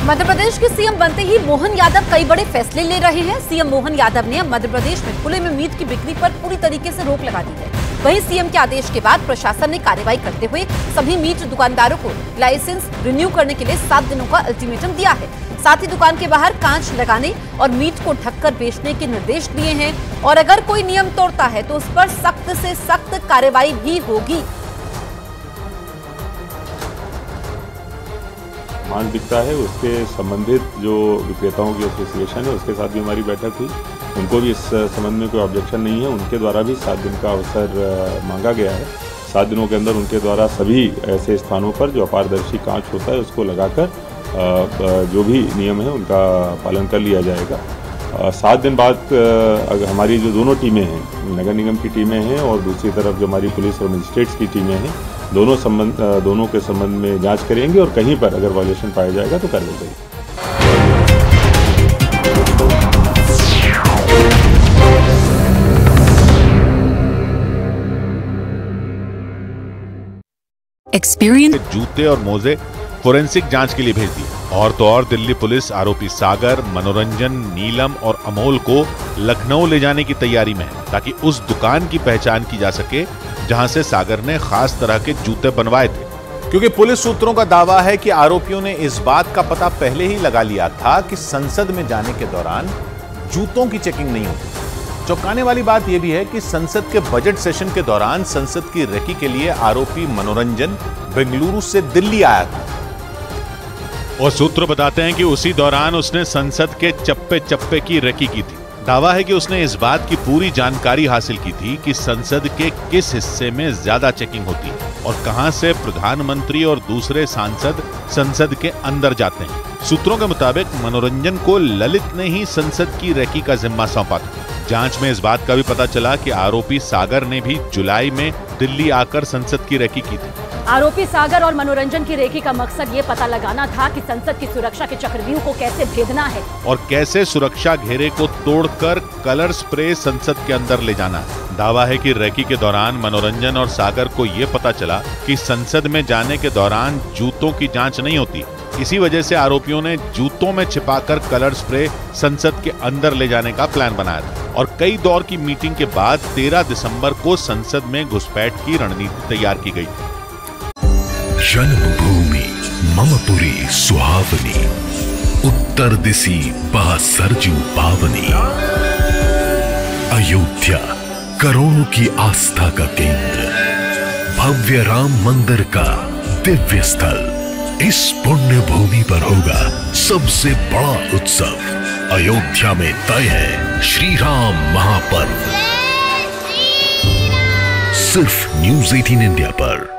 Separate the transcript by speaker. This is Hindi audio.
Speaker 1: मध्य प्रदेश के सीएम बनते ही मोहन यादव कई बड़े फैसले ले रहे हैं। सीएम मोहन यादव ने मध्य प्रदेश में खुले में मीट की बिक्री पर पूरी तरीके से रोक लगा दी है। वहीं सीएम के आदेश के बाद प्रशासन ने कार्रवाई करते हुए सभी मीट दुकानदारों को लाइसेंस रिन्यू करने के लिए 7 दिनों का अल्टीमेटम दिया है। साथ ही दुकान के बाहर कांच लगाने और मीट को ढककर बेचने के निर्देश दिए हैं और अगर कोई नियम तोड़ता है तो उस पर सख्त से सख्त कार्रवाई भी होगी।
Speaker 2: मांस बिकता है उसके संबंधित जो विक्रेताओं की एसोसिएशन है उसके साथ भी हमारी बैठक हुई। उनको भी इस संबंध में कोई ऑब्जेक्शन नहीं है। उनके द्वारा भी 7 दिन का अवसर मांगा गया है। 7 दिनों के अंदर उनके द्वारा सभी ऐसे स्थानों पर जो अपारदर्शी कांच होता है उसको लगाकर जो भी नियम है उनका पालन कर लिया जाएगा। 7 दिन बाद हमारी जो दोनों टीमें हैं, नगर निगम की टीमें हैं और दूसरी तरफ जो हमारी पुलिस और मजिस्ट्रेट्स की टीमें हैं, दोनों के संबंध में जांच करेंगे और कहीं पर अगर वायलेशन पाया जाएगा तो कार्रवाई करेंगे।
Speaker 3: एक्सपीरियंस
Speaker 4: जूते और मोजे फोरेंसिक जांच के लिए भेज दिए। और तो और दिल्ली पुलिस आरोपी सागर, मनोरंजन, नीलम और अमोल को लखनऊ ले जाने की तैयारी में है ताकि उस दुकान की पहचान की जा सके जहां से सागर ने खास तरह के जूते बनवाए थे। क्योंकि पुलिस सूत्रों का दावा है कि आरोपियों ने इस बात का पता पहले ही लगा लिया था कि संसद में जाने के दौरान जूतों की चेकिंग नहीं होती। चौंकाने वाली बात यह भी है कि संसद के बजट सेशन के दौरान संसद की रेकी के लिए आरोपी मनोरंजन बेंगलुरु से दिल्ली आया था और सूत्र बताते हैं कि उसी दौरान उसने संसद के चप्पे चप्पे की रेकी की थी। दावा है कि उसने इस बात की पूरी जानकारी हासिल की थी कि संसद के किस हिस्से में ज्यादा चेकिंग होती है और कहां से प्रधानमंत्री और दूसरे सांसद संसद के अंदर जाते हैं। सूत्रों के मुताबिक मनोरंजन को ललित ने ही संसद की रेकी का जिम्मा सौंपा था। जांच में इस बात का भी पता चला कि आरोपी सागर ने भी जुलाई में दिल्ली आकर संसद की रेकी की थी।
Speaker 5: आरोपी सागर और मनोरंजन की रेकी का मकसद ये पता लगाना था कि संसद की सुरक्षा के चक्रव्यूह को कैसे भेदना है
Speaker 4: और कैसे सुरक्षा घेरे को तोड़कर कलर स्प्रे संसद के अंदर ले जाना है। दावा है कि रेकी के दौरान मनोरंजन और सागर को ये पता चला कि संसद में जाने के दौरान जूतों की जांच नहीं होती। इसी वजह से आरोपियों ने जूतों में छिपाकर कलर स्प्रे संसद के अंदर ले जाने का प्लान बनाया था और कई दौर की मीटिंग के बाद 13 दिसंबर को संसद में घुसपैठ की रणनीति तैयार की गई।
Speaker 6: जन्मभूमि ममपुरी सुहावनी, उत्तर दिशि बह सरजू पावनी। अयोध्या करोड़ों की आस्था का केंद्र, भव्य राम मंदिर का दिव्य स्थल। इस पुण्य भूमि पर होगा सबसे बड़ा उत्सव। अयोध्या में तय है श्री राम महापर्व। सिर्फ न्यूज़ 18 इंडिया पर।